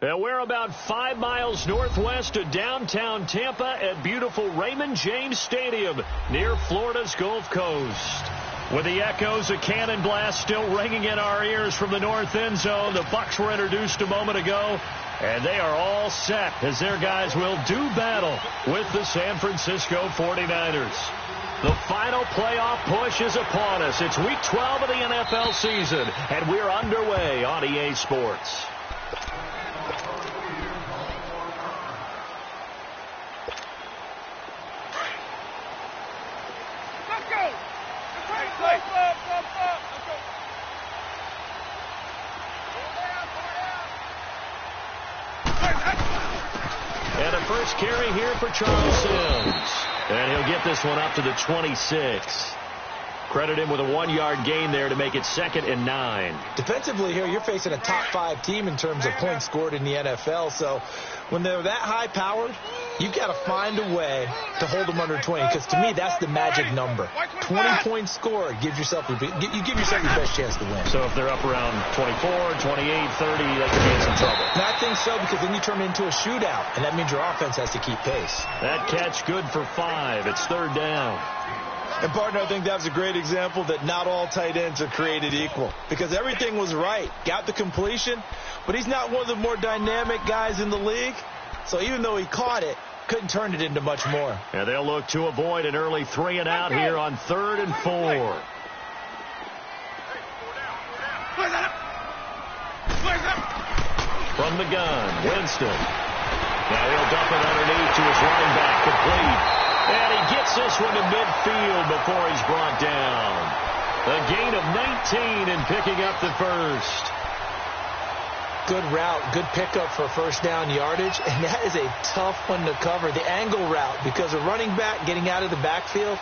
And we're about 5 miles northwest of downtown Tampa at beautiful Raymond James Stadium near Florida's Gulf Coast. With the echoes of cannon blast still ringing in our ears from the north end zone, the Bucs were introduced a moment ago, and they are all set as their guys will do battle with the San Francisco 49ers. The final playoff push is upon us. It's Week 12 of the NFL season, and we're underway on EA Sports. And a first carry here for Charles Sims. And he'll get this one up to the 26. Credit him with a 1-yard gain there to make it 2nd and 9. Defensively here, you're facing a top 5 team in terms of points scored in the NFL. So when they're that high-powered, you've got to find a way to hold them under 20. Because to me, that's the magic number. 20 points scored gives yourself you give yourself your best chance to win. So if they're up around 24, 28, 30, they could be in some trouble. And I think so, because then you turn it into a shootout, and that means your offense has to keep pace. That catch good for 5. It's 3rd down. And, partner, I think that was a great example that not all tight ends are created equal. Because everything was right. Got the completion, but he's not one of the more dynamic guys in the league. So even though he caught it, couldn't turn it into much more. And they'll look to avoid an early 3 and out here on 3rd and 4. From the gun, Winston. Now he'll dump it underneath to his running back, complete. And he gets this one to midfield before he's brought down. A gain of 19 and picking up the first. Good route, good pickup for first down yardage, and that is a tough one to cover. The angle route, because a running back getting out of the backfield,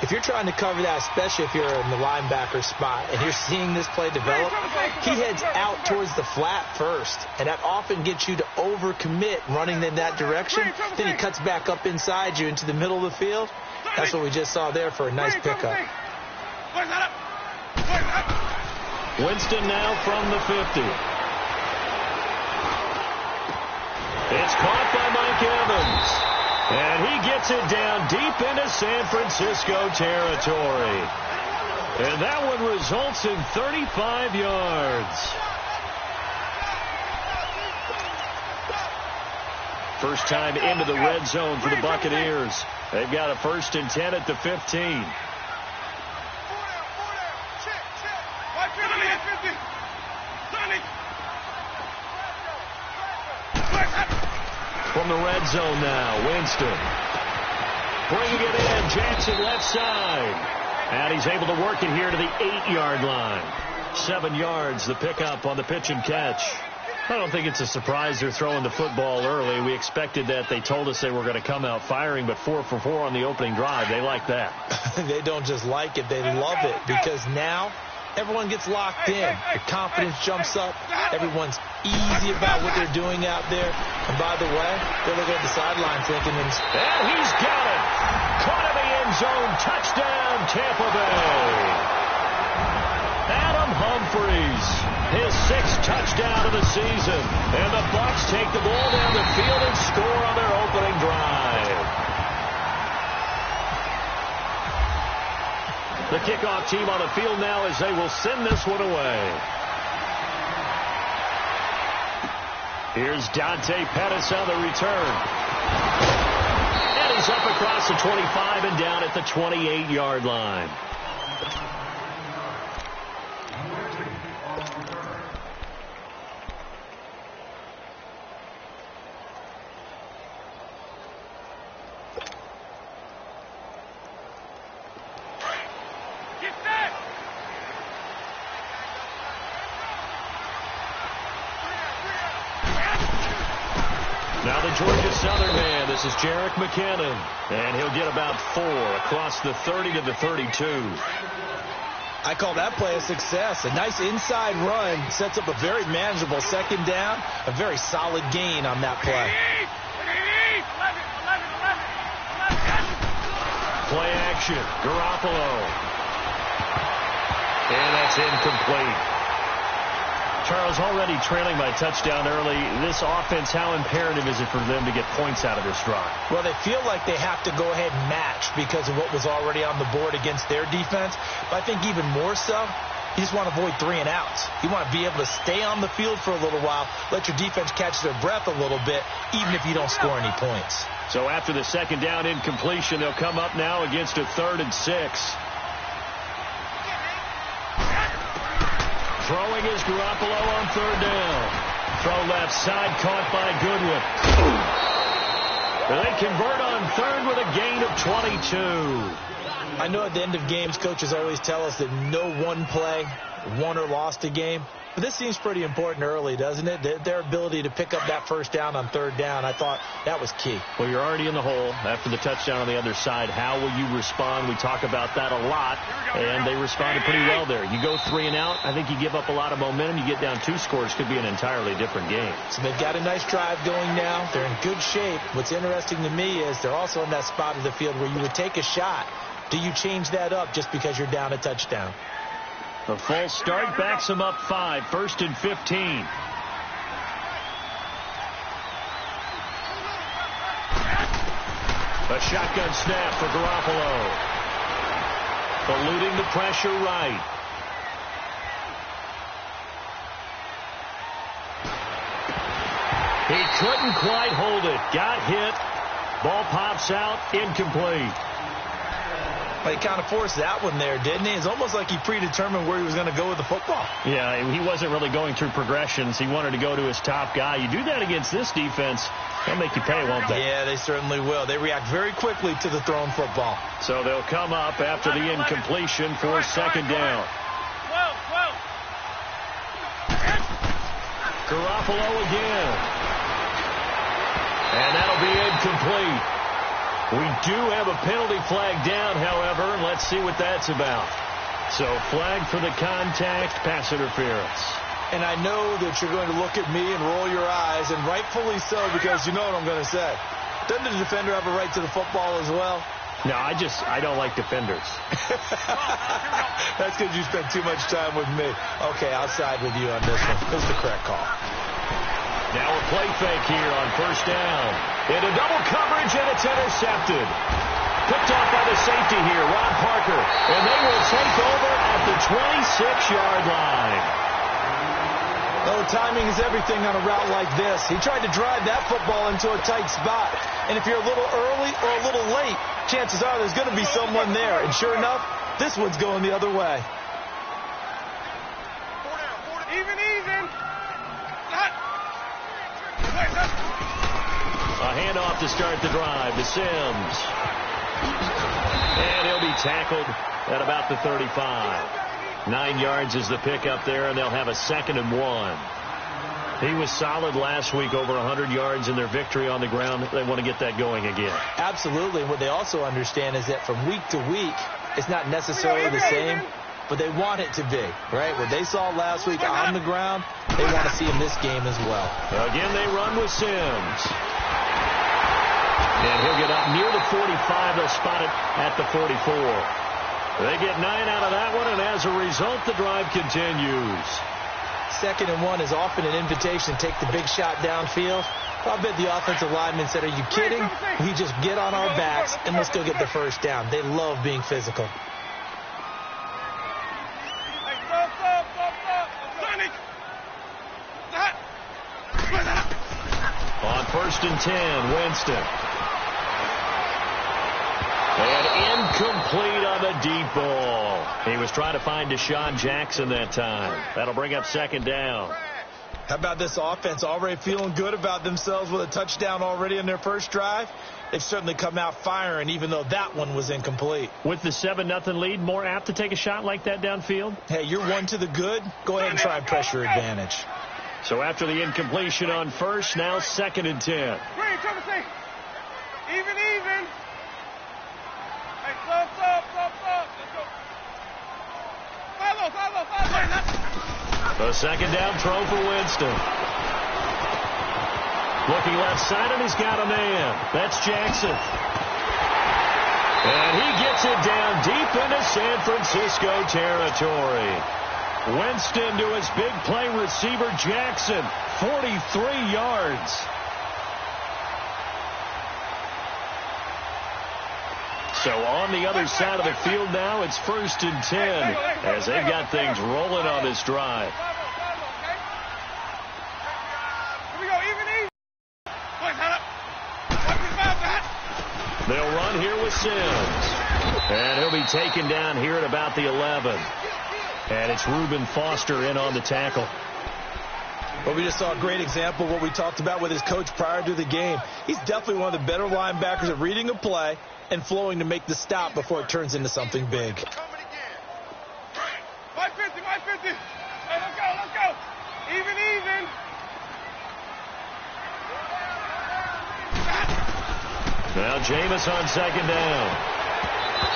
if you're trying to cover that, especially if you're in the linebacker spot, and you're seeing this play develop, he heads out towards the flat first, and that often gets you to overcommit running in that direction. Then he cuts back up inside you into the middle of the field. That's what we just saw there for a nice pickup. Winston now from the 50. It's caught by Mike Evans. And he gets it down deep into San Francisco territory. And that one results in 35 yards. First time into the red zone for the Buccaneers. They've got a 1st and 10 at the 15. From the red zone now, Winston. Bringing it in, Jackson left side. And he's able to work it here to the 8-yard line. 7 yards, the pickup on the pitch and catch. I don't think it's a surprise they're throwing the football early. We expected that. They told us they were going to come out firing, but 4 for 4 on the opening drive. They like that. They don't just like it, they love it, because now everyone gets locked in. The confidence jumps up. Everyone's easy about what they're doing out there. And by the way, they're looking at the sideline thinking, and he's got it. Caught in the end zone. Touchdown, Tampa Bay. Adam Humphries, his 6th touchdown of the season. And the Bucs take the ball down the field and score on their opening drive. The kickoff team on the field now as they will send this one away. Here's Dante Pettis on the return. And he's up across the 25 and down at the 28-yard line. Now the Georgia Southern man, this is Jerick McKinnon, and he'll get about 4 across the 30 to the 32. I call that play a success. A nice inside run sets up a very manageable 2nd down, a very solid gain on that play. Play action, Garoppolo. And that's incomplete. Charles, already trailing by touchdown early. This offense, how imperative is it for them to get points out of this drive? Well, they feel like they have to go ahead and match because of what was already on the board against their defense. But I think even more so, you just want to avoid 3 and outs. You want to be able to stay on the field for a little while, let your defense catch their breath a little bit, even if you don't score any points. So after the second down incompletion, they'll come up now against a 3rd and 6. Throwing is Garoppolo on 3rd down. Throw left side, caught by Goodwin. They convert on 3rd with a gain of 22. I know at the end of games, coaches always tell us that no one play won or lost a game. But this seems pretty important early, doesn't it? Their ability to pick up that first down on 3rd down, I thought that was key. Well, you're already in the hole after the touchdown on the other side. How will you respond? We talk about that a lot, and they responded pretty well there. You go 3 and out, I think you give up a lot of momentum. You get down 2 scores, could be an entirely different game. So they've got a nice drive going now. They're in good shape. What's interesting to me is they're also in that spot of the field where you would take a shot. Do you change that up just because you're down a touchdown? The false start backs them up 5, 1st and 15. A shotgun snap for Garoppolo. Eluding the pressure right. He couldn't quite hold it. Got hit. Ball pops out. Incomplete. He kind of forced that one there, didn't he? It's almost like he predetermined where he was going to go with the football. Yeah, he wasn't really going through progressions. He wanted to go to his top guy. You do that against this defense, they'll make you pay, won't they? Yeah, they certainly will. They react very quickly to the thrown football. So they'll come up after the incompletion for 2nd down. Garoppolo again. And that'll be incomplete. We do have a penalty flag down, however, and let's see what that's about. So flag for the contact, pass interference. And I know that you're going to look at me and roll your eyes, and rightfully so, because you know what I'm going to say. Doesn't the defender have a right to the football as well? No, I don't like defenders. That's because you spent too much time with me. Okay, I'll side with you on this one. This is the correct call. Now a play fake here on 1st down. Into double coverage, and it's intercepted. Picked off by the safety here, Ron Parker. And they will take over at the 26-yard line. Oh, timing is everything on a route like this. He tried to drive that football into a tight spot. And if you're a little early or a little late, chances are there's going to be someone there. And sure enough, this one's going the other way. Even. A handoff to start the drive to Sims. And he'll be tackled at about the 35. 9 yards is the pickup there, and they'll have a 2nd and 1. He was solid last week, over 100 yards in their victory on the ground. They want to get that going again. Absolutely. What they also understand is that from week to week, it's not necessarily the same, but they want it to be, right? What they saw last week on the ground, they want to see in this game as well. Again, they run with Sims. And he'll get up near the 45. They'll spot it at the 44. They get 9 out of that one, and as a result, the drive continues. 2nd and 1 is often an invitation to take the big shot downfield. I bet the offensive lineman said, are you kidding? We just get on our backs, and we'll still get the 1st down. They love being physical. On 1st and 10, Winston. And incomplete on the deep ball. He was trying to find Deshaun Jackson that time. That'll bring up 2nd down. How about this offense already feeling good about themselves with a touchdown already in their first drive? They've certainly come out firing, even though that one was incomplete. With the 7-0 lead, more apt to take a shot like that downfield? Hey, you're 1 to the good. Go ahead and try and pressure advantage. So after the incompletion on 1st, now 2nd and 10. Even. Hey, stop. Let's go. The 2nd down throw for Winston. Looking left side, and he's got a man. That's Jackson. And he gets it down deep into San Francisco territory. Winston to his big play receiver, Jackson. 43 yards. So on the other side of the field now, it's 1st and 10 as they've got things rolling on this drive. They'll run here with Sims. And he'll be taken down here at about the 11. And it's Reuben Foster in on the tackle. Well, we just saw a great example of what we talked about with his coach prior to the game. He's definitely one of the better linebackers at reading a play and flowing to make the stop before it turns into something big. 550, 550. Hey, let's go. Even. Now Jameis on 2nd down.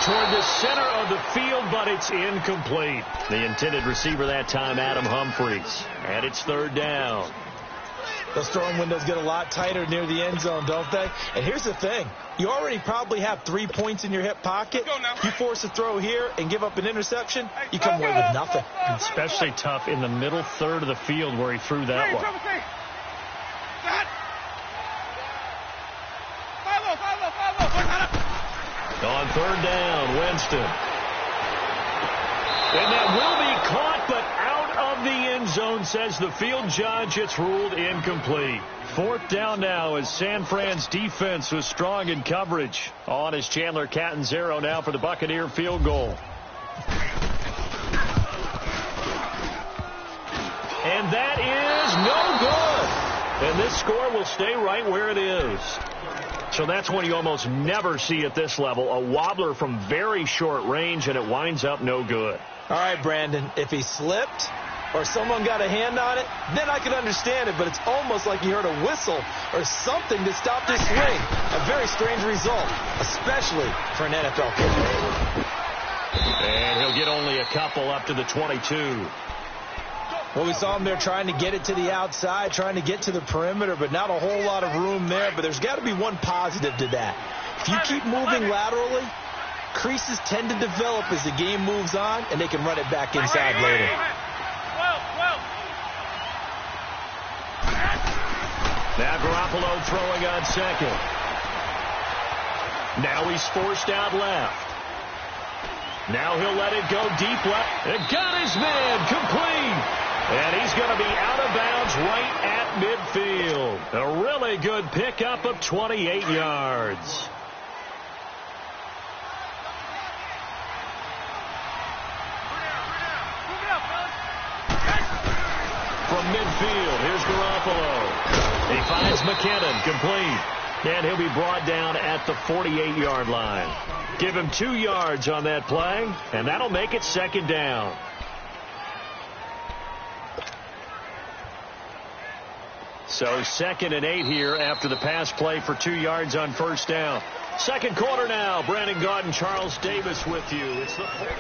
Toward the center of the field, but it's incomplete. The intended receiver that time, Adam Humphries. And it's 3rd down. Those throwing windows get a lot tighter near the end zone, don't they? And here's the thing. You already probably have 3 points in your hip pocket. You force a throw here and give up an interception, you come away with nothing. Especially tough in the middle third of the field where he threw that one. On 3rd down, Winston. And that will be caught, but out of the end zone, says the field judge. It's ruled incomplete. 4th down now as San Fran's defense was strong in coverage. On is Chandler Catanzaro now for the Buccaneer field goal. And that is no good. And this score will stay right where it is. So that's one you almost never see at this level. A wobbler from very short range, and it winds up no good. All right, Brandon, if he slipped or someone got a hand on it, then I could understand it, but it's almost like he heard a whistle or something to stop this swing. A very strange result, especially for an NFL kicker. And he'll get only a couple up to the 22. Well, we saw him there trying to get it to the outside, trying to get to the perimeter, but not a whole lot of room there. But there's got to be one positive to that. If you keep moving laterally, creases tend to develop as the game moves on, and they can run it back inside later. Now Garoppolo throwing on 2nd. Now he's forced out left. Now he'll let it go deep left. It got his man complete. And he's going to be out of bounds right at midfield. A really good pickup of 28 yards. From midfield, here's Garoppolo. He finds McKinnon, complete. And he'll be brought down at the 48-yard line. Give him 2 yards on that play, and that'll make it 2nd down. So 2nd and 8 here after the pass play for 2 yards on 1st down. 2nd quarter now. Brandon Gaudin, Charles Davis with you. It's the hurry up.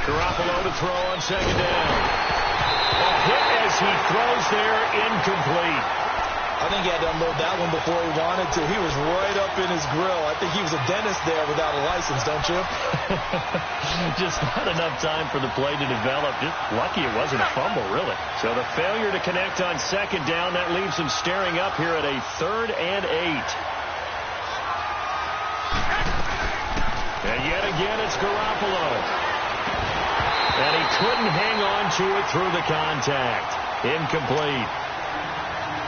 Garoppolo to throw on 2nd down. A hit as he throws there, incomplete. I think he had to unload that one before he wanted to. He was right up in his grill. I think he was a dentist there without a license, don't you? Just not enough time for the play to develop. Just lucky it wasn't a fumble, really. So the failure to connect on 2nd down, that leaves him staring up here at a 3rd and 8. And yet again, it's Garoppolo. And he couldn't hang on to it through the contact. Incomplete.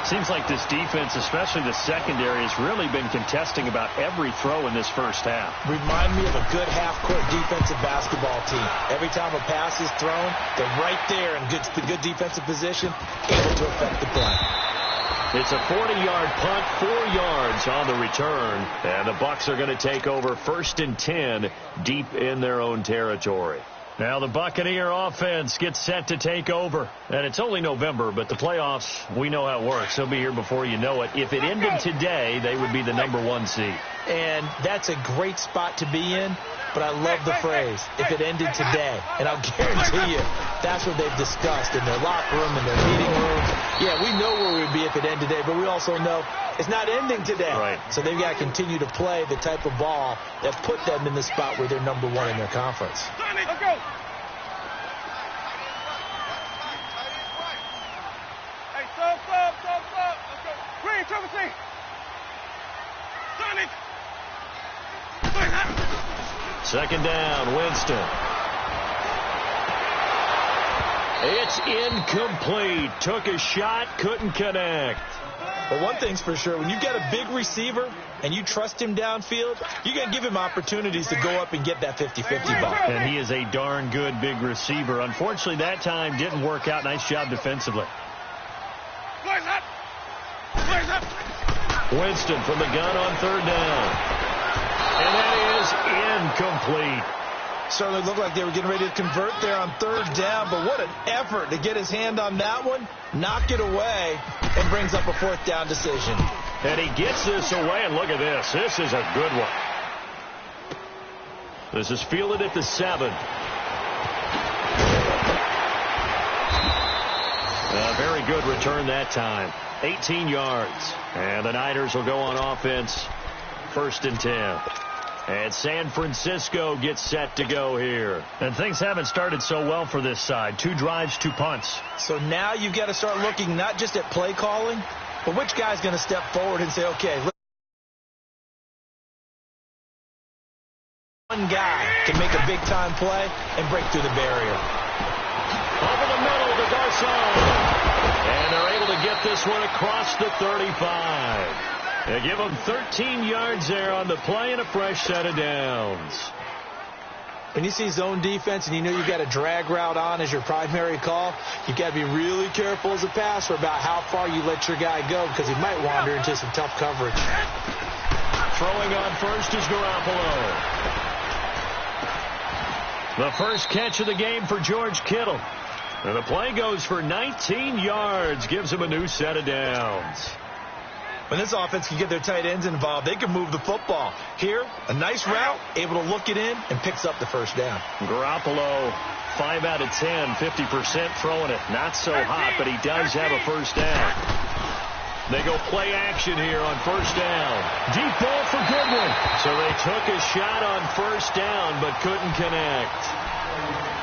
Seems like this defense, especially the secondary, has really been contesting about every throw in this first half. Remind me of a good half-court defensive basketball team. Every time a pass is thrown, they're right there in good defensive position, able to affect the play. It's a 40-yard punt, 4 yards on the return. And the Bucs are going to take over 1st and 10 deep in their own territory. Now the Buccaneer offense gets set to take over. And it's only November, but the playoffs, we know how it works. They'll be here before you know it. If it ended today, they would be the #1 seed. And that's a great spot to be in, but I love the phrase, if it ended today. And I'll guarantee you, that's what they've discussed in their locker room, in their meeting rooms. Yeah, we know where we'd be if it ended today, but we also know it's not ending today. Right. So they've got to continue to play the type of ball that put them in the spot where they're #1 in their conference. Let's go. Hey, stop. Let's go. Green, Trevor C. Sonic. Second down, Winston. It's incomplete. Took a shot, couldn't connect. But one thing's for sure, when you get a big receiver and you trust him downfield, you're going to give him opportunities to go up and get that 50-50 ball. And he is a darn good big receiver. Unfortunately, that time didn't work out. Nice job defensively. Winston from the gun on third down. And that is incomplete. Certainly looked like they were getting ready to convert there on third down, but what an effort to get his hand on that one, knock it away, and brings up a fourth down decision. And he gets this away, and look at this. This is a good one. This is fielded at the 7. A very good return that time. 18 yards. And the Niners will go on offense. 1st and 10. And San Francisco gets set to go here. And things haven't started so well for this side. 2 drives, 2 punts. So now you've got to start looking not just at play calling, but which guy's going to step forward and say, okay, one guy can make a big-time play and break through the barrier. Over the middle to Garcon. And they're able to get this one across the 35. They give them 13 yards there on the play and a fresh set of downs. When you see zone defense and you know you've got a drag route on as your primary call, you've got to be really careful as a passer about how far you let your guy go because he might wander into some tough coverage. Throwing on first is Garoppolo. The first catch of the game for George Kittle. And the play goes for 19 yards, gives him a new set of downs. When this offense can get their tight ends involved, they can move the football. Here, a nice route, able to look it in, and picks up the first down. Garoppolo, 5 out of 10, 50% throwing it. Not so hot, but he does have a first down. They go play action here on first down. Deep ball for Goodwin. So they took a shot on first down, but couldn't connect.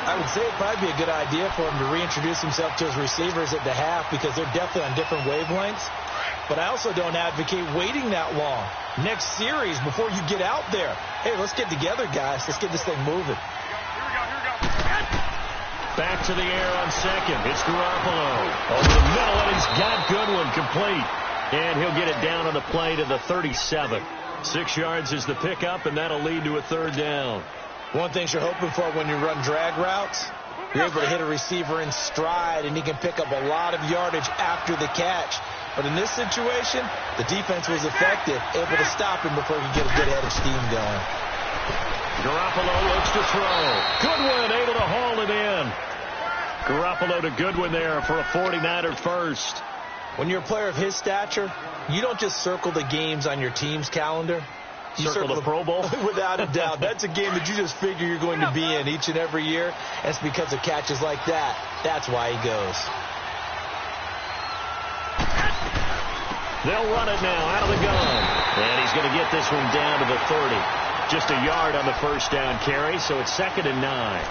I would say it'd probably be a good idea for him to reintroduce himself to his receivers at the half because they're definitely on different wavelengths. But I also don't advocate waiting that long. Next series, before you get out there, hey, let's get together, guys. Let's get this thing moving. Back to the air on second. It's Garoppolo. Over the middle, and he's got Goodwin complete. And he'll get it down on the play to the 37. 6 yards is the pickup, and that'll lead to a third down. One thing you're hoping for when you run drag routes, you're able to hit a receiver in stride, and he can pick up a lot of yardage after the catch. But in this situation, the defense was effective, able to stop him before he could get a good head of steam going. Garoppolo looks to throw. Goodwin able to haul it in. Garoppolo to Goodwin there for a 49er first. When you're a player of his stature, you don't just circle the games on your team's calendar. You circle the Pro Bowl? Without a doubt. That's a game that you just figure you're going to be in each and every year. And it's because of catches like that. That's why he goes. They'll run it now out of the gun. And he's going to get this one down to the 30. Just a yard on the first down carry, so it's 2nd and 9.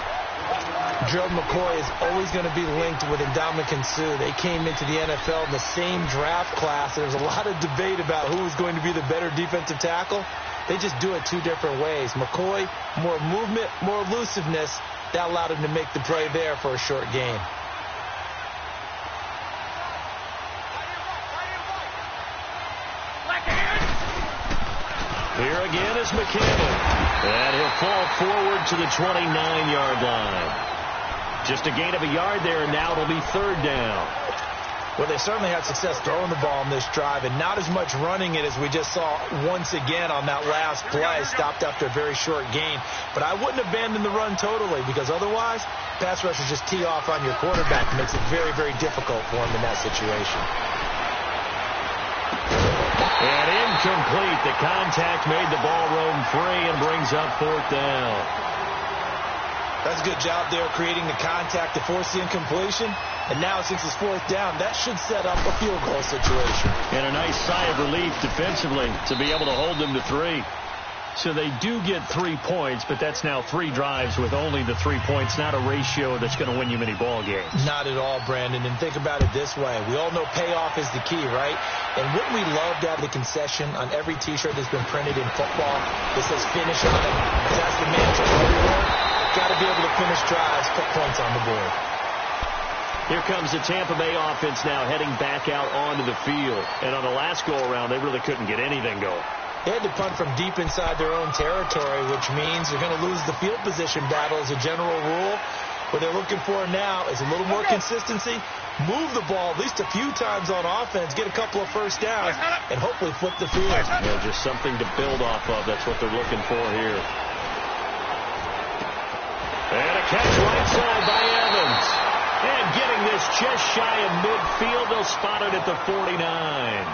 Gerald McCoy is always going to be linked with Ndamukong Suh. They came into the NFL in the same draft class. There was a lot of debate about who was going to be the better defensive tackle. They just do it 2 different ways. McCoy, more movement, more elusiveness. That allowed him to make the play there for a short gain. Here again is McCammon. And he'll fall forward to the 29-yard line. Just a gain of a yard there, and now it'll be 3rd down. Well, they certainly had success throwing the ball on this drive and not as much running it as we just saw once again on that last play, stopped after a very short gain. But I wouldn't abandon the run totally, because otherwise, pass rushers just tee off on your quarterback. It makes it very, very difficult for him in that situation. And incomplete. The contact made the ball roam free and brings up 4th down. That's a good job there creating the contact to force the incompletion. And now since it's 4th down, that should set up a field goal situation. And a nice sigh of relief defensively to be able to hold them to 3. So they do get 3 points, but that's now 3 drives with only the 3 points, not a ratio that's going to win you many ball games. Not at all, Brandon. And think about it this way. We all know payoff is the key, right? And wouldn't we love to have the concession on every T-shirt that's been printed in football that says finish on it? Because that's the mantra everywhere. Got to be able to finish drives, put points on the board. Here comes the Tampa Bay offense now heading back out onto the field. And on the last go-around, they really couldn't get anything going. They had to punt from deep inside their own territory, which means they're going to lose the field position battle as a general rule. What they're looking for now is a little more consistency, move the ball at least a few times on offense, get a couple of first downs, and hopefully flip the field. Yeah, just something to build off of. That's what they're looking for here. And a catch right side by Evans. And getting this just shy of midfield, they'll spot it at the 49.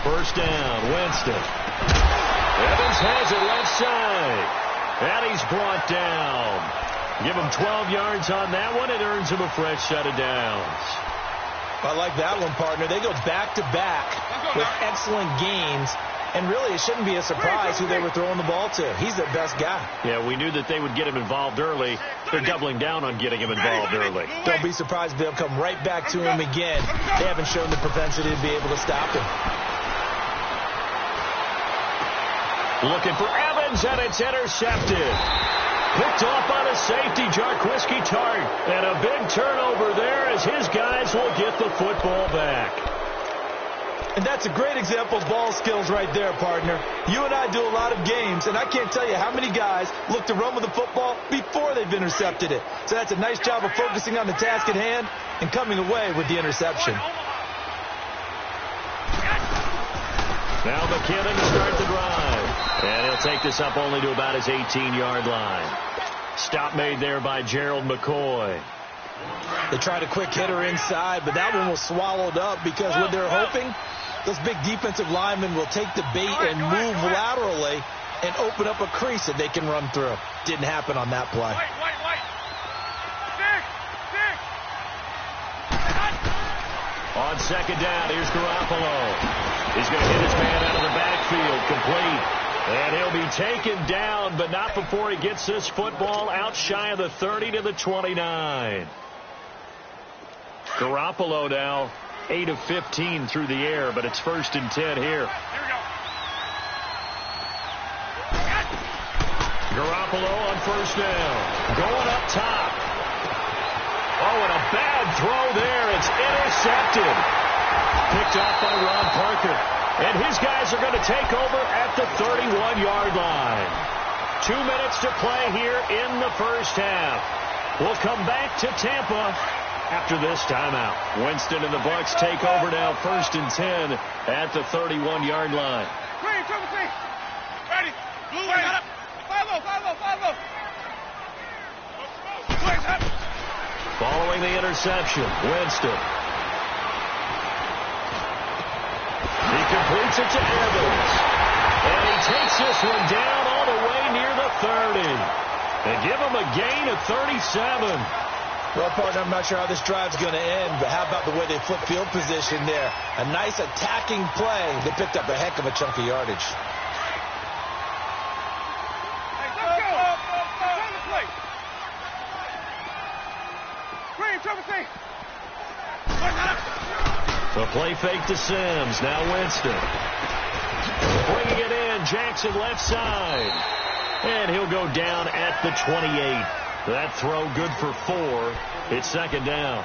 First down, Winston. Evans has it left side. And he's brought down. Give him 12 yards on that one. It earns him a fresh set of downs. I like that one, partner. They go back-to-back with excellent games. And really, it shouldn't be a surprise who they were throwing the ball to. He's their best guy. Yeah, we knew that they would get him involved early. They're doubling down on getting him involved early. Don't be surprised if they'll come right back to him again. They haven't shown the propensity to be able to stop him. Looking for Evans, and it's intercepted. Picked off by the safety, Jarquiski Tart. And a big turnover there as his guys will get the football back. And that's a great example of ball skills right there, partner. You and I do a lot of games, and I can't tell you how many guys look to run with the football before they've intercepted it. So that's a nice job of focusing on the task at hand and coming away with the interception. Now McKinnon to start the drive. And he'll take this up only to about his 18-yard line. Stop made there by Gerald McCoy. They tried a quick hitter inside, but that one was swallowed up because what they're hoping, those big defensive linemen will take the bait and move laterally and open up a crease that they can run through. Didn't happen on that play. On second down, here's Garoppolo. He's going to hit his man out of the backfield, complete. And he'll be taken down, but not before he gets this football out shy of the 30 to the 29. Garoppolo now 8 of 15 through the air, but it's 1st and 10 here. Garoppolo on first down. Going up top. Oh, and a bad throw there. It's intercepted. Picked off by Ron Parker. And his guys are going to take over at the 31-yard line. 2 minutes to play here in the first half. We'll come back to Tampa after this timeout. Winston and the Bucs take over now, 1st and 10 at the 31-yard line. Ready. Blue way up. 5-0. Following the interception, Winston. He completes it to Evans. And he takes this one down all the way near the 30. And give him a gain of 37. Well, partner, I'm not sure how this drive's going to end, but how about the way they flip field position there? A nice attacking play. They picked up a heck of a chunk of yardage. The play fake to Sims. Now Winston. Bringing it in. Jackson left side. And he'll go down at the 28. That throw good for 4. It's second down.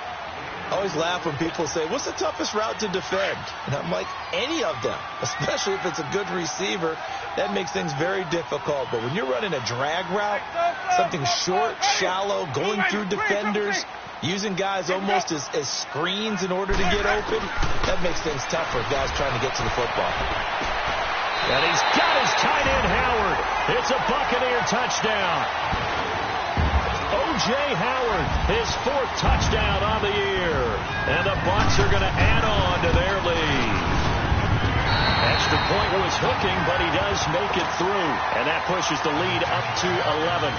I always laugh when people say, what's the toughest route to defend? And I'm like, any of them, especially if it's a good receiver. That makes things very difficult. But when you're running a drag route, something short, shallow, going through defenders, using guys almost as screens in order to get open, that makes things tough for guys trying to get to the football. And he's got his tight end, Howard. It's a Buccaneer touchdown. O.J. Howard, his 4th touchdown on the year. And the Bucs are going to add on to their lead. Extra point was hooking, but he does make it through. And that pushes the lead up to 11.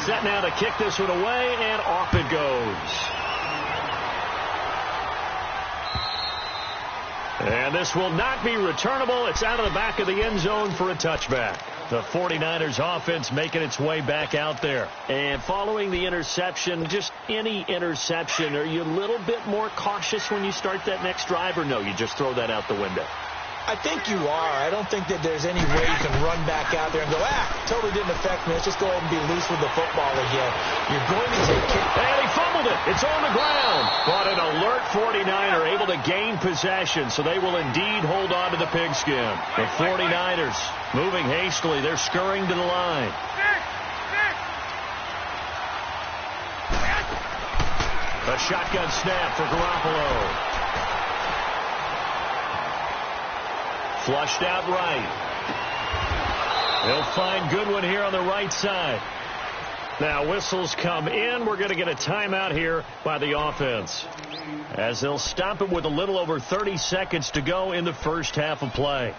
Set now to kick this one away, and off it goes. And this will not be returnable. It's out of the back of the end zone for a touchback. The 49ers offense making its way back out there. And following the interception, just any interception, are you a little bit more cautious when you start that next drive, or no, you just throw that out the window? I think you are. I don't think that there's any way you can run back out there and go, totally didn't affect me. Let's just go ahead and be loose with the football again. You're going to take it. And he fumbled it. It's on the ground. But an alert 49er able to gain possession, so they will indeed hold on to the pigskin. The 49ers moving hastily. They're scurrying to the line. A shotgun snap for Garoppolo. Flushed out right. He'll find Goodwin here on the right side. Now whistles come in. We're going to get a timeout here by the offense, as they'll stop it with a little over 30 seconds to go in the first half of play.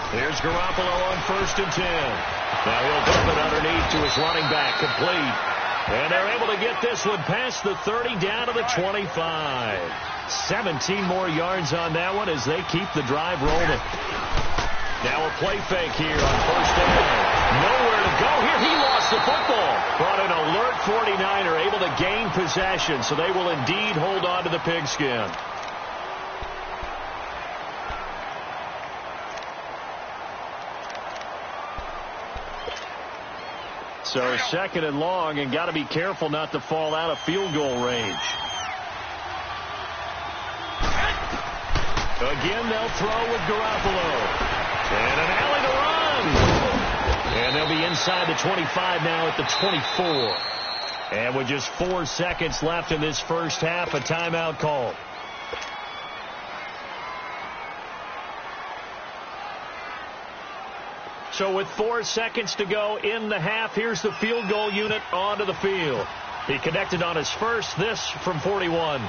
Here's Garoppolo on 1st and 10. Now he'll dump it underneath to his running back, complete. And they're able to get this one past the 30 down to the 25. 17 more yards on that one as they keep the drive rolling. Now a play fake here on 1st down. Nowhere to go here. He lost the football. But an alert 49er able to gain possession, so they will indeed hold on to the pigskin. So 2nd and long, and got to be careful not to fall out of field goal range. Again, they'll throw with Garoppolo. And an alley to run. And they'll be inside the 25 now at the 24. And with just 4 seconds left in this first half, a timeout called. So with 4 seconds to go in the half, here's the field goal unit onto the field. He connected on his first, this from 41.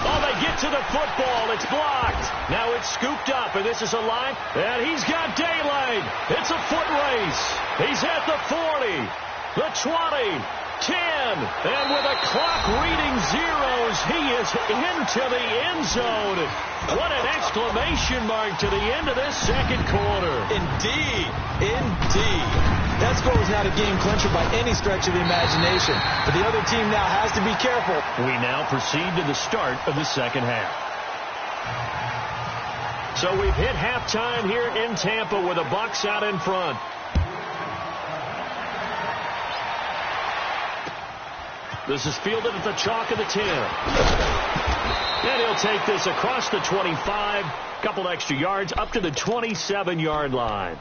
Oh, they get to the football. It's blocked. Now it's scooped up, and this is a line, and he's got daylight. It's a foot race. He's at the 40, the 20, 10, and with a clock reading zeros, he is into the end zone. What an exclamation mark to the end of this second quarter. Indeed. Indeed. That score was not a game clincher by any stretch of the imagination. But the other team now has to be careful. We now proceed to the start of the second half. So we've hit halftime here in Tampa with the Bucs out in front. This is fielded at the chalk of the 10. And he'll take this across the 25, couple extra yards, up to the 27-yard line.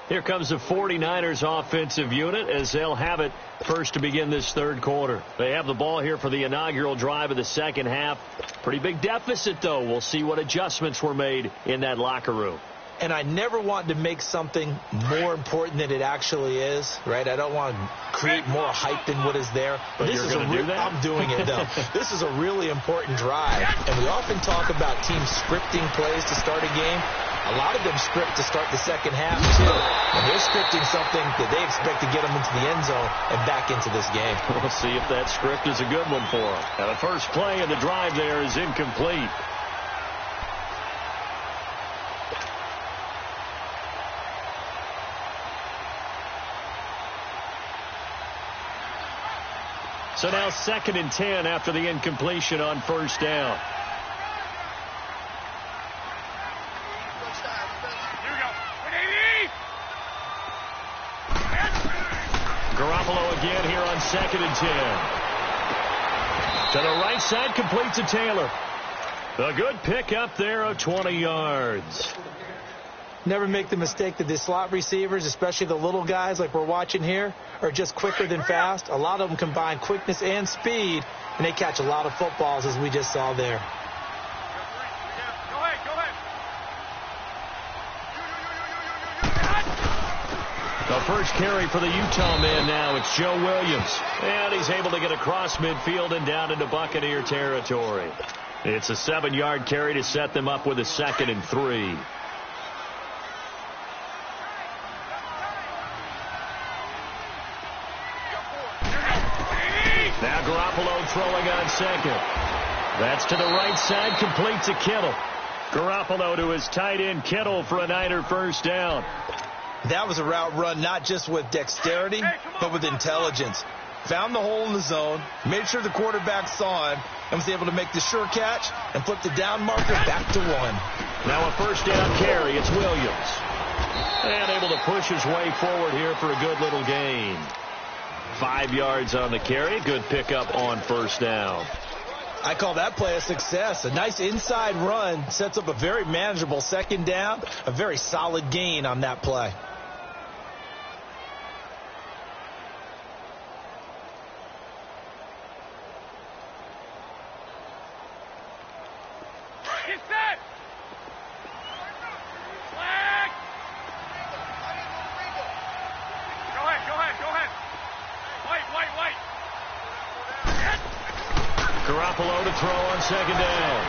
Here comes the 49ers offensive unit as they'll have it first to begin this third quarter. They have the ball here for the inaugural drive of the second half. Pretty big deficit, though. We'll see what adjustments were made in that locker room. And I never want to make something more important than it actually is, right? I don't want to create more hype than what is there. But this you're going to do that? I'm doing it, though. This is a really important drive. And we often talk about teams scripting plays to start a game. A lot of them script to start the second half, too. And they're scripting something that they expect to get them into the end zone and back into this game. We'll see if that script is a good one for them. Now, the first play of the drive there is incomplete. So now 2nd and 10 after the incompletion on first down. Garoppolo again here on 2nd and 10. To the right side, complete to Taylor. A good pick up there of 20 yards. Never make the mistake that the slot receivers, especially the little guys like we're watching here, are just quicker than fast. A lot of them combine quickness and speed, and they catch a lot of footballs, as we just saw there. The first carry for the Utah man now. It's Joe Williams. And he's able to get across midfield and down into Buccaneer territory. It's a 7-yard carry to set them up with a 2nd and 3. Now Garoppolo throwing on 2nd. That's to the right side, complete to Kittle. Garoppolo to his tight end Kittle for a Niner first down. That was a route run not just with dexterity, but with intelligence. Found the hole in the zone, made sure the quarterback saw him, and was able to make the sure catch and flip the down marker back to 1. Now a first down carry. It's Williams. And able to push his way forward here for a good little gain. 5 yards on the carry. Good pickup on first down. I call that play a success. A nice inside run sets up a very manageable 2nd down. A very solid gain on that play. Garoppolo to throw on 2nd down.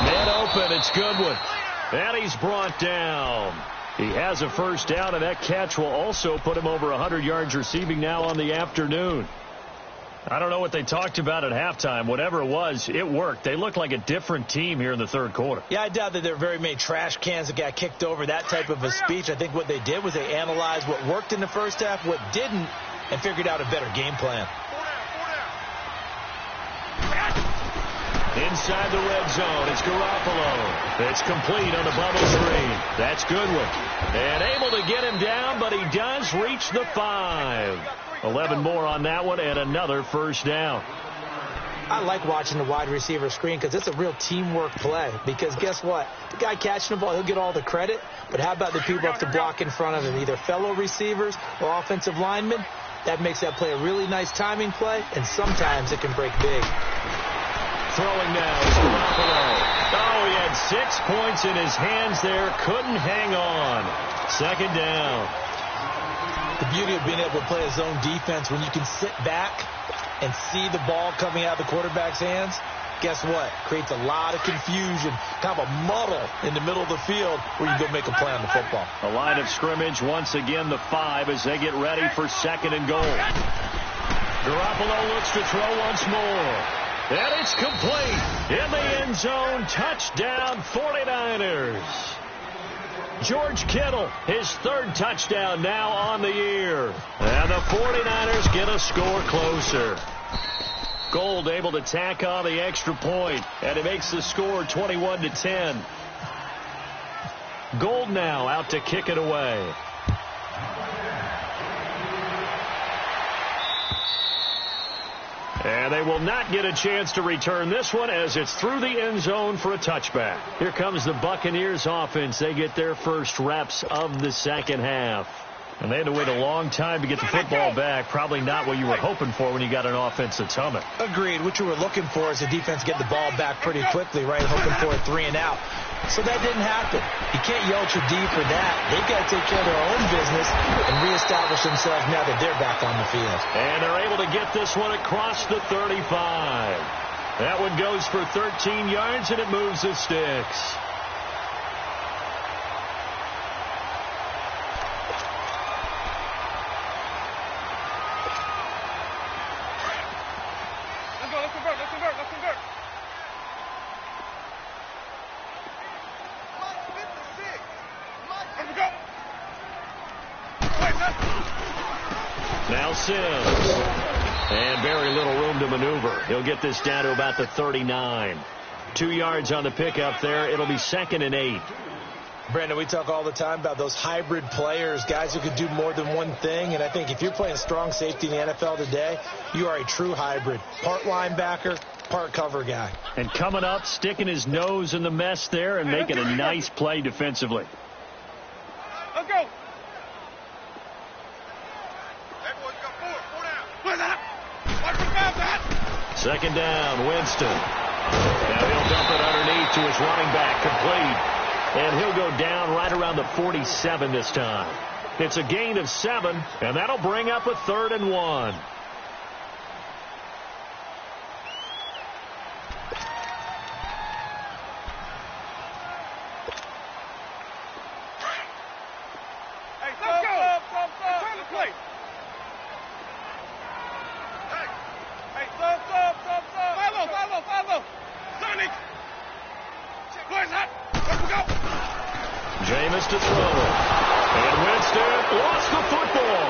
Man open, it's Goodwin. And he's brought down. He has a first down, and that catch will also put him over 100 yards receiving now on the afternoon. I don't know what they talked about at halftime. Whatever it was, it worked. They looked like a different team here in the 3rd quarter. Yeah, I doubt that there were very many trash cans that got kicked over, that type of a speech. I think what they did was they analyzed what worked in the first half, what didn't, and figured out a better game plan. Inside the red zone, it's Garoppolo. It's complete on the bubble screen. That's Goodwin. And able to get him down, but he does reach the 5. 11 more on that one, and another first down. I like watching the wide receiver screen because it's a real teamwork play. Because guess what? The guy catching the ball, he'll get all the credit. But how about the people up to block in front of him, either fellow receivers or offensive linemen? That makes that play a really nice timing play, and sometimes it can break big. Throwing now is Garoppolo. Oh, he had 6 points in his hands there. Couldn't hang on. 2nd down. The beauty of being able to play a zone defense when you can sit back and see the ball coming out of the quarterback's hands, guess what? Creates a lot of confusion, kind of a muddle in the middle of the field where you can go make a play on the football. A line of scrimmage, once again the 5 as they get ready for 2nd and goal. Garoppolo looks to throw once more. And it's complete in the end zone. Touchdown 49ers. George Kittle, his 3rd touchdown now on the year. And the 49ers get a score closer. Gold able to tack on the extra point, and it makes the score 21-10. Gold now out to kick it away. And they will not get a chance to return this one as it's through the end zone for a touchback. Here comes the Buccaneers offense. They get their first reps of the 2nd half. And they had to wait a long time to get the football back. Probably not what you were hoping for when you got an offense that's humming. Agreed. What you were looking for is the defense get the ball back pretty quickly, right? Hoping for a 3 and out. So that didn't happen. You can't yell at your D for that. They've got to take care of their own business and reestablish themselves now that they're back on the field. And they're able to get this one across the 35. That one goes for 13 yards, and it moves the sticks. Let's convert. Now Sims. And very little room to maneuver. He'll get this down to about the 39. 2 yards on the pickup there. It'll be 2nd and 8. Brandon, we talk all the time about those hybrid players, guys who could do more than one thing. And I think if you're playing strong safety in the NFL today, you are a true hybrid. Part linebacker, part cover guy. And coming up, sticking his nose in the mess there and making a nice play defensively. Let's go. Hey, boys, got four down. Where's that? Watch the foul, that. 2nd down, Winston. Now he'll dump it underneath to his running back, complete. And he'll go down right around the 47 this time. It's a gain of 7, and that'll bring up a 3rd and 1. Hey, stop. Turn the play. Hey, stop. Follow. Sonic. Where's that? Let's go. Jameis to throw. And Winston lost the football.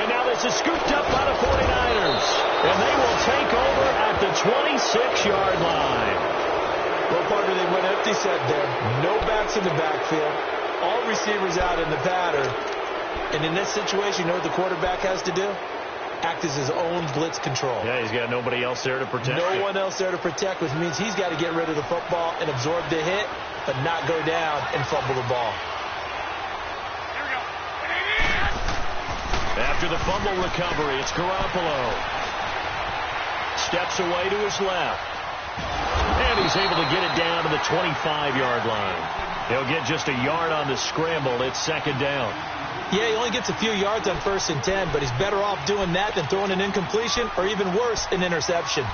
And now this is scooped up by the 49ers. And they will take over at the 26-yard line. Well, partner, they went empty set there. No backs in the backfield. All receivers out in the pattern. And in this situation, you know what the quarterback has to do? Act as his own blitz control. Yeah, he's got nobody else there to protect. No one else there to protect, which means he's got to get rid of the football and absorb the hit, but not go down and fumble the ball. Here we go. After the fumble recovery, it's Garoppolo. Steps away to his left. And he's able to get it down to the 25-yard line. He'll get just a yard on the scramble. It's 2nd down. Yeah, he only gets a few yards on 1st and 10, but he's better off doing that than throwing an incompletion or even worse, an interception.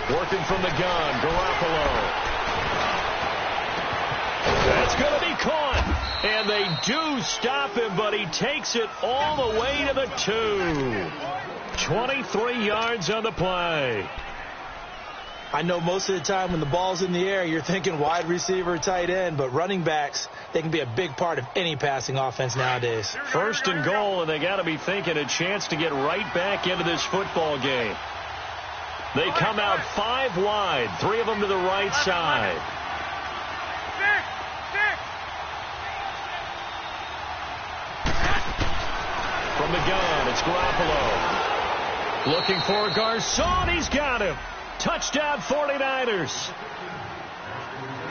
Working from the gun, Garoppolo. That's going to be caught. And they do stop him, but he takes it all the way to the 2. 23 yards on the play. I know most of the time when the ball's in the air, you're thinking wide receiver, tight end, but running backs, they can be a big part of any passing offense nowadays. 1st and goal, and they got to be thinking a chance to get right back into this football game. They come out 5 wide, 3 of them to the right side. From the gun, it's Garoppolo. Looking for Garcon. He's got him. Touchdown 49ers.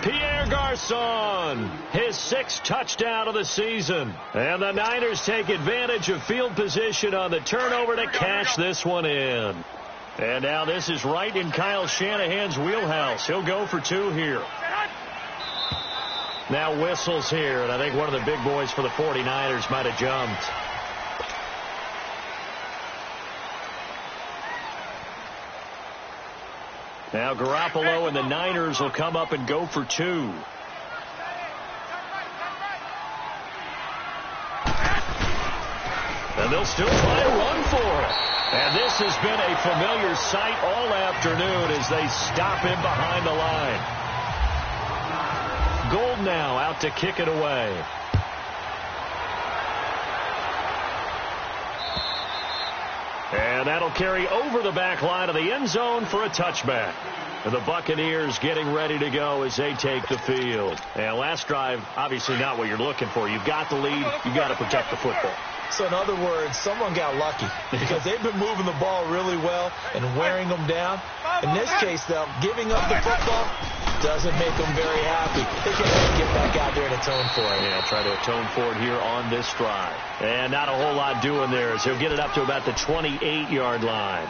Pierre Garcon, his 6th touchdown of the season. And the Niners take advantage of field position on the turnover to cash this one in. And now this is right in Kyle Shanahan's wheelhouse. He'll go for 2 here. Now whistles here, and I think one of the big boys for the 49ers might have jumped. Now Garoppolo and the Niners will come up and go for 2. And they'll still try to run for it. And this has been a familiar sight all afternoon as they stop him behind the line. Gold now out to kick it away. And that'll carry over the back line of the end zone for a touchback. And the Buccaneers getting ready to go as they take the field. And last drive, obviously not what you're looking for. You've got the lead. You've got to protect the football. So in other words, someone got lucky because they've been moving the ball really well and wearing them down. In this case, though, giving up the football doesn't make them very happy. They can get back out there and atone for it. Yeah, try to atone for it here on this drive. And not a whole lot doing there as he'll get it up to about the 28-yard line.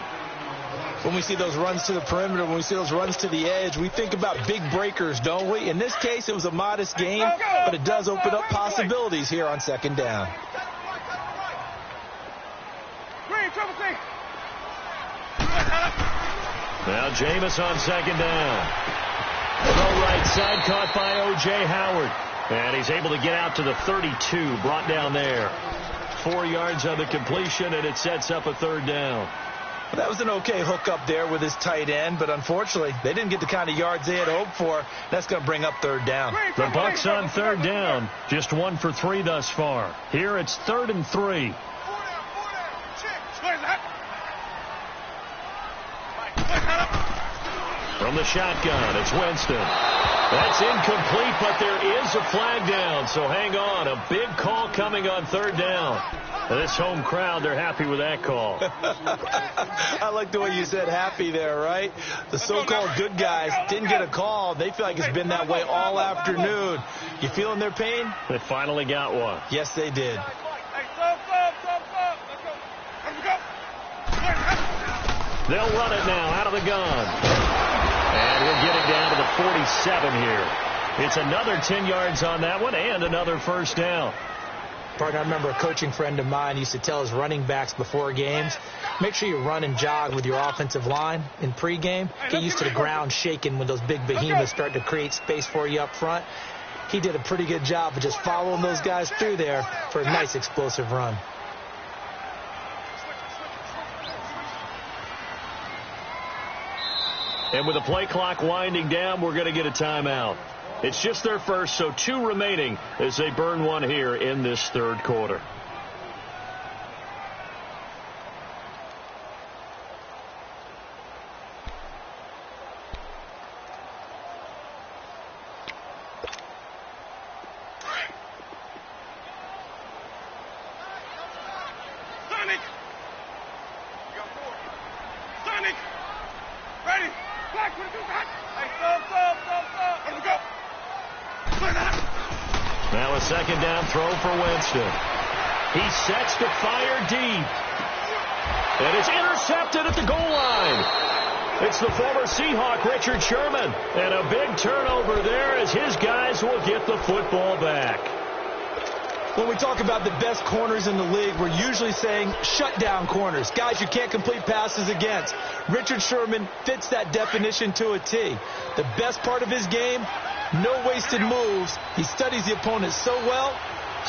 When we see those runs to the perimeter, when we see those runs to the edge, we think about big breakers, don't we? In this case, it was a modest game, but it does open up possibilities here on 2nd down. Green, triple C. Now Jameis on second down. Throw right side, caught by O.J. Howard. And he's able to get out to the 32, brought down there. 4 yards on the completion, and it sets up a third down. Well, that was an okay hookup there with his tight end, but unfortunately, they didn't get the kind of yards they had hoped for. That's going to bring up third down. The Bucs on third down, just 1 for 3 thus far. Here it's 3rd and 3. From the shotgun, it's Winston. That's incomplete, but there is a flag down, so hang on. A big call coming on third down. And this home crowd, they're happy with that call. I like the way you said happy there, right? The so-called good guys didn't get a call. They feel like it's been that way all afternoon. You feeling their pain? They finally got one. Yes, they did. They'll run it now out of the gun. And he'll get it down to the 47 here. It's another 10 yards on that one and another first down. Partner, I remember a coaching friend of mine used to tell his running backs before games, make sure you run and jog with your offensive line in pregame. Get used to the ground shaking when those big behemoths start to create space for you up front. He did a pretty good job of just following those guys through there for a nice explosive run. And with the play clock winding down, we're going to get a timeout. It's just their first, so 2 remaining as they burn one here in this third quarter. Now a second down throw for Winston. He sets to fire deep. And it's intercepted at the goal line. It's the former Seahawk, Richard Sherman. And a big turnover there as his guys will get the football back. When we talk about the best corners in the league, we're usually saying shutdown corners. Guys you can't complete passes against. Richard Sherman fits that definition to a T. The best part of his game, no wasted moves. He studies the opponent so well.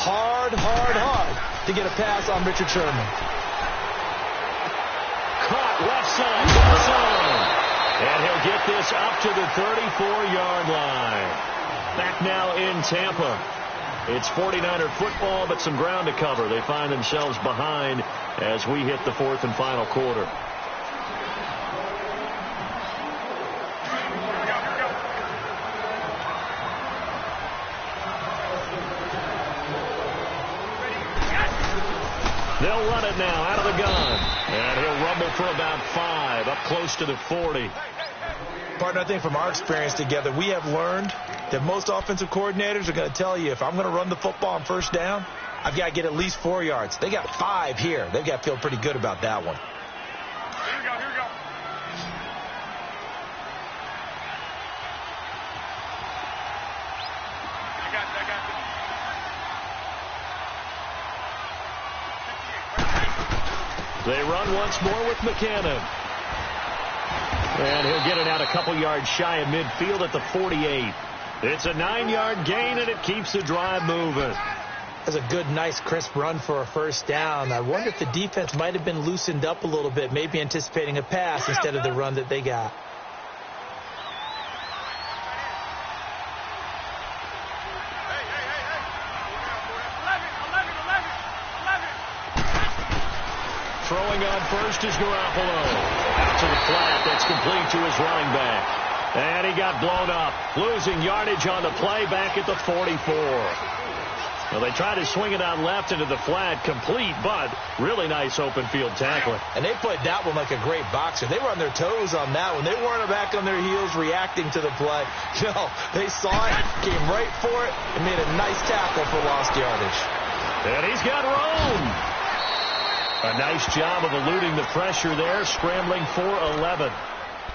Hard to get a pass on Richard Sherman. Caught left side, goal zone. And he'll get this up to the 34-yard line. Back now in Tampa. It's 49er football, but some ground to cover. They find themselves behind as we hit the 4th and final quarter. They'll run it now out of the gun. And he'll rumble for about 5, up close to the 40. Partner, I think from our experience together, we have learned that most offensive coordinators are going to tell you, if I'm going to run the football on first down, I've got to get at least 4 yards. They got 5 here. They've got to feel pretty good about that one. Here we go. I got it. They run once more with McCannon. And he'll get it out a couple yards shy of midfield at the 48. It's a 9-yard gain, and it keeps the drive moving. That's a good, nice, crisp run for a first down. I wonder if the defense might have been loosened up a little bit, maybe anticipating a pass instead of the run that they got. Throwing on first is Garoppolo. Out to the flat. That's complete to his running back. And he got blown up. Losing yardage on the play back at the 44. Well, they tried to swing it out left into the flat. Complete, but really nice open field tackling. And they played that one like a great boxer. They were on their toes on that one. They weren't back on their heels reacting to the play. No, they saw it, came right for it, and made a nice tackle for lost yardage. And he's got room. A nice job of eluding the pressure there, scrambling for 11.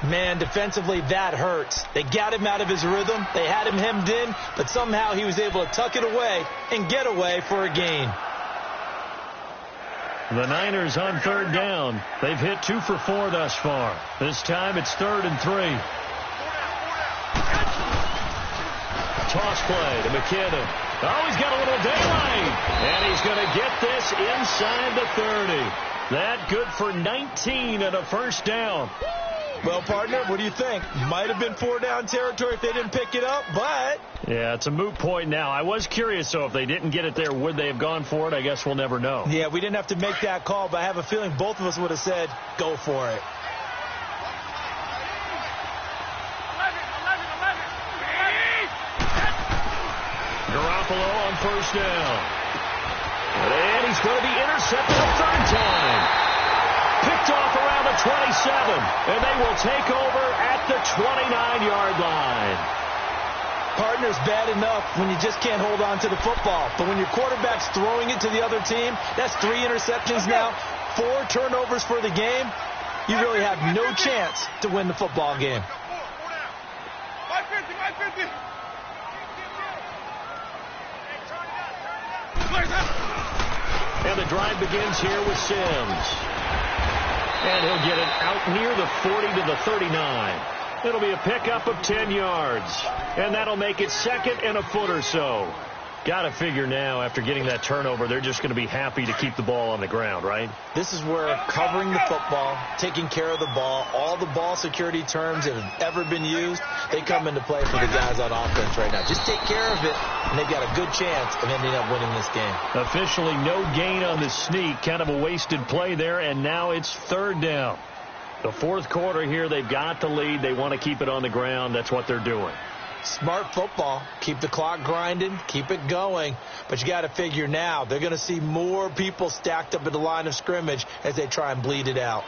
Man, defensively, that hurts. They got him out of his rhythm. They had him hemmed in, but somehow he was able to tuck it away and get away for a gain. The Niners on third down. They've hit 2 for 4 thus far. This time it's 3rd and 3. Toss play to McKinnon. Oh, he's got a little daylight. And he's going to get this inside the 30. That good for 19 and a first down. Well, partner, what do you think? Might have been 4-down territory if they didn't pick it up, but... Yeah, it's a moot point now. I was curious, though, if they didn't get it there, would they have gone for it? I guess we'll never know. Yeah, we didn't have to make that call, but I have a feeling both of us would have said, go for it. Garoppolo on first down. And he's going to be intercepted a 3rd time. Picked off around the 27, and they will take over at the 29-yard line. Partner's bad enough when you just can't hold on to the football. But when your quarterback's throwing it to the other team, that's 3 interceptions now, 4 turnovers for the game. You really have no chance to win the football game. 550. And the drive begins here with Sims. And he'll get it out near the 40 to the 39. It'll be a pickup of 10 yards. And that'll make it 2nd and a foot or so. Got to figure now, after getting that turnover, they're just going to be happy to keep the ball on the ground, right? This is where covering the football, taking care of the ball, all the ball security terms that have ever been used, they come into play for the guys on offense right now. Just take care of it, and they've got a good chance of ending up winning this game. Officially no gain on the sneak. Kind of a wasted play there, and now it's 3rd down. The 4th quarter here, they've got the lead. They want to keep it on the ground. That's what they're doing. Smart football. Keep the clock grinding. Keep it going. But you got to figure now, they're going to see more people stacked up at the line of scrimmage as they try and bleed it out.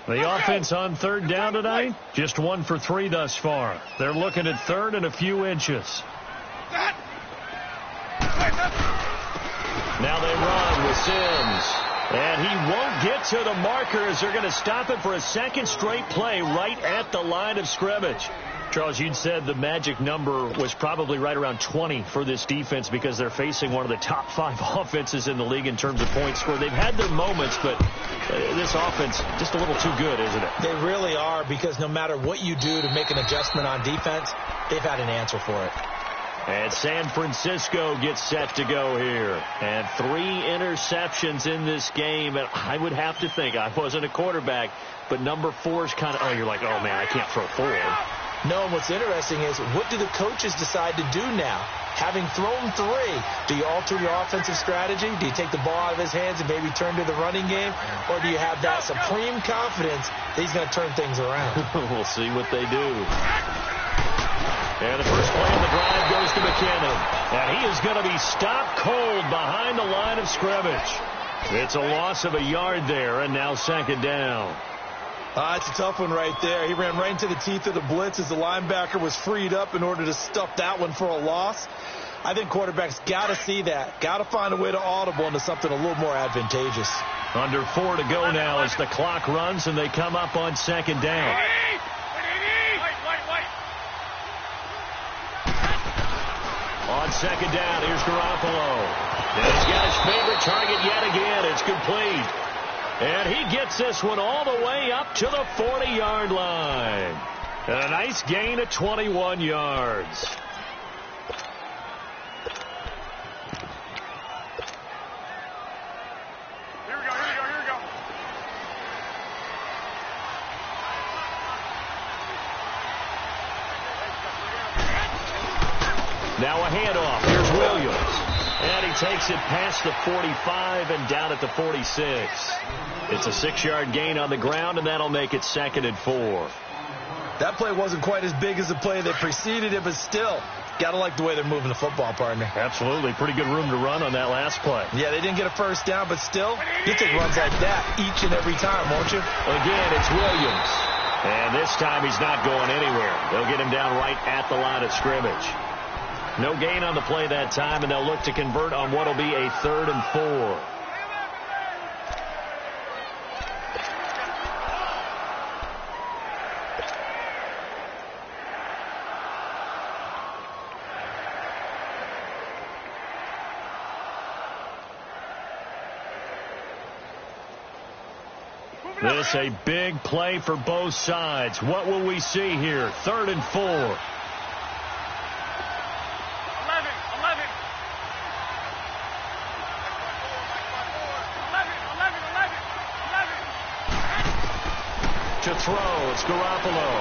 The offense on 3rd down tonight, just 1 for 3 thus far. They're looking at 3rd and a few inches. Now they run with Sims. And he won't get to the marker as they're going to stop it for a 2nd straight play right at the line of scrimmage. Charles, you'd said the magic number was probably right around 20 for this defense because they're facing one of the top 5 offenses in the league in terms of points scored. They've had their moments, but this offense just a little too good, isn't it? They really are, because no matter what you do to make an adjustment on defense, they've had an answer for it. And San Francisco gets set to go here. And 3 interceptions in this game. And I would have to think, I wasn't a quarterback, but number 4 is kind of, oh, you're like, oh, man, I can't throw 4. No, and what's interesting is, what do the coaches decide to do now? Having thrown 3, do you alter your offensive strategy? Do you take the ball out of his hands and maybe turn to the running game? Or do you have that supreme confidence that he's going to turn things around? We'll see what they do. And the first play of the drive goes to McKinnon. And he is going to be stopped cold behind the line of scrimmage. It's a loss of a yard there, and now 2nd down. It's a tough one right there. He ran right into the teeth of the blitz as the linebacker was freed up in order to stuff that one for a loss. I think quarterbacks got to see that. Got to find a way to audible into something a little more advantageous. Under 4 to go now as the clock runs, and they come up on 2nd down. On 2nd down, here's Garoppolo. And he's got his favorite target yet again. It's complete. And he gets this one all the way up to the 40-yard line. And a nice gain of 21 yards. Here we go. Now a handoff. Here's Williams. And he takes it past the 45 and down at the 46. It's a 6-yard gain on the ground, and that'll make it 2nd and 4. That play wasn't quite as big as the play that preceded it, but still, got to like the way they're moving the football, partner. Absolutely. Pretty good room to run on that last play. Yeah, they didn't get a first down, but still, you take runs like that each and every time, won't you? Again, it's Williams. And this time he's not going anywhere. They'll get him down right at the line of scrimmage. No gain on the play that time, and they'll look to convert on what will be a 3rd and 4. This a big play for both sides. What will we see here? 3rd and 4. 11. To throw, it's Garoppolo.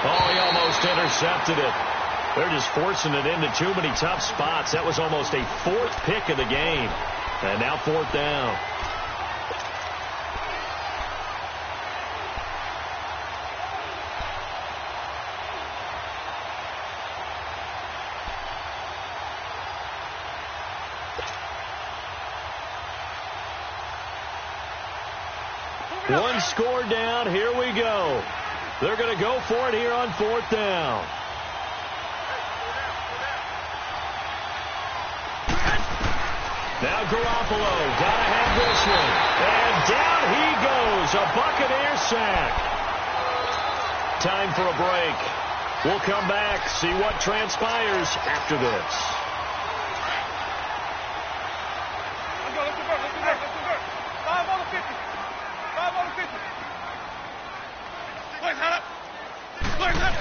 Oh, he almost intercepted it. They're just forcing it into too many tough spots. That was almost a 4th pick of the game. And now 4th down. One score down. Here we go. They're going to go for it here on 4th down. Now Garoppolo. Got to have this one. And down he goes. A Buccaneer sack. Time for a break. We'll come back, see what transpires after this. Let's go. Let's go. 5 on the 50. 5 on the 50. Place that up. Place that up.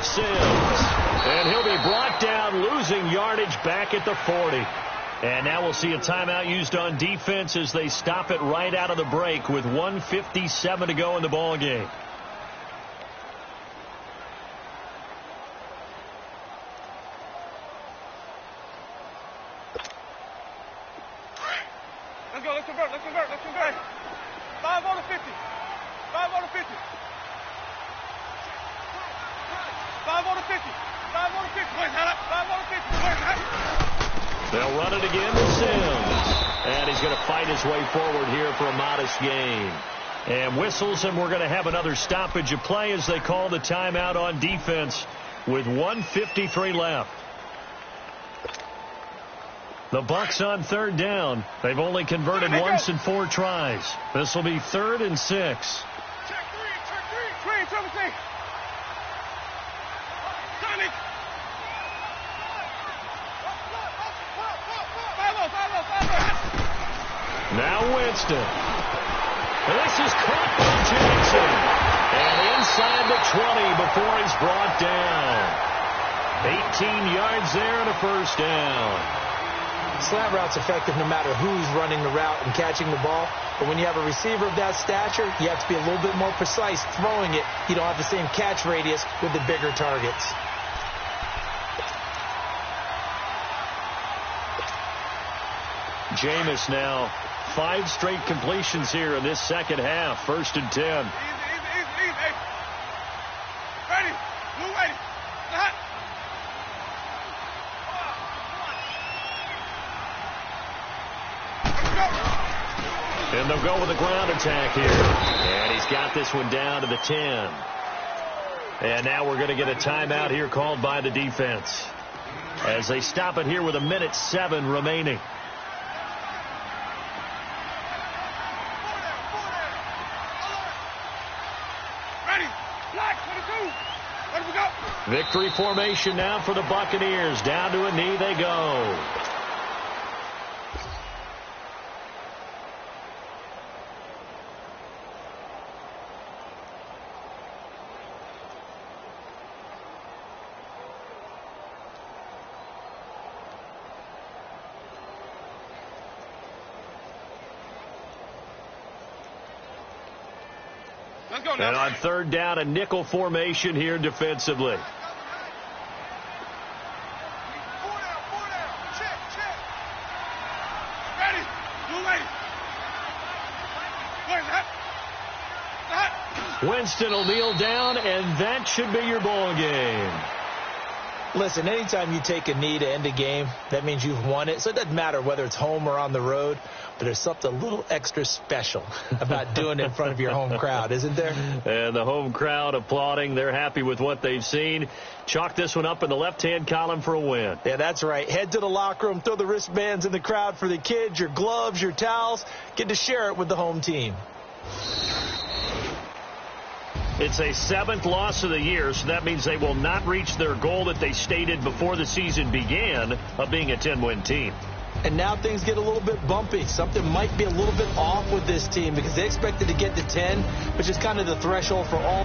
Sims. And he'll be brought down, losing yardage back at the 40. And now we'll see a timeout used on defense as they stop it right out of the break with 1:57 to go in the ball game. Let's go. Let's convert. 5 on the 50. 5 on the 50. 5 on the 50. 5 on the 50. Place that up. 5 on the 50. Place that up. They'll run it again to Sims. And he's going to fight his way forward here for a modest gain. And whistles, and we're going to have another stoppage of play as they call the timeout on defense with 1:53 left. The Bucs on 3rd down. They've only converted once in 4 tries. This will be 3rd and 6. Check 3. 17. Johnny. Now Winston. This is caught by Jackson. And inside the 20 before he's brought down. 18 yards there and a 1st down. Slant route's effective no matter who's running the route and catching the ball. But when you have a receiver of that stature, you have to be a little bit more precise throwing it. You don't have the same catch radius with the bigger targets. Jameis now 5 straight completions here in this second half. 1st and 10. Easy. Ready. Blue ready. Hot. And they'll go with a ground attack here. And he's got this one down to the 10. And now we're going to get a timeout here called by the defense as they stop it here with 1:07 remaining. Ready. Black 22. Ready to go. Victory formation now for the Buccaneers. Down to a knee they go. Let's go now. And on 3rd down, a nickel formation here defensively. 4 down. Check. Ready. Blue ready. Where's that? Winston will kneel down, and that should be your ball game. Listen, anytime you take a knee to end a game, that means you've won it. So it doesn't matter whether it's home or on the road, but there's something a little extra special about doing it in front of your home crowd, isn't there? And the home crowd applauding. They're happy with what they've seen. Chalk this one up in the left-hand column for a win. Yeah, that's right. Head to the locker room, throw the wristbands in the crowd for the kids, your gloves, your towels. Get to share it with the home team. It's a 7th loss of the year, so that means they will not reach their goal that they stated before the season began of being a 10-win team. And now things get a little bit bumpy. Something might be a little bit off with this team because they expected to get to 10, which is kind of the threshold for all.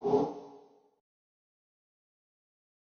you.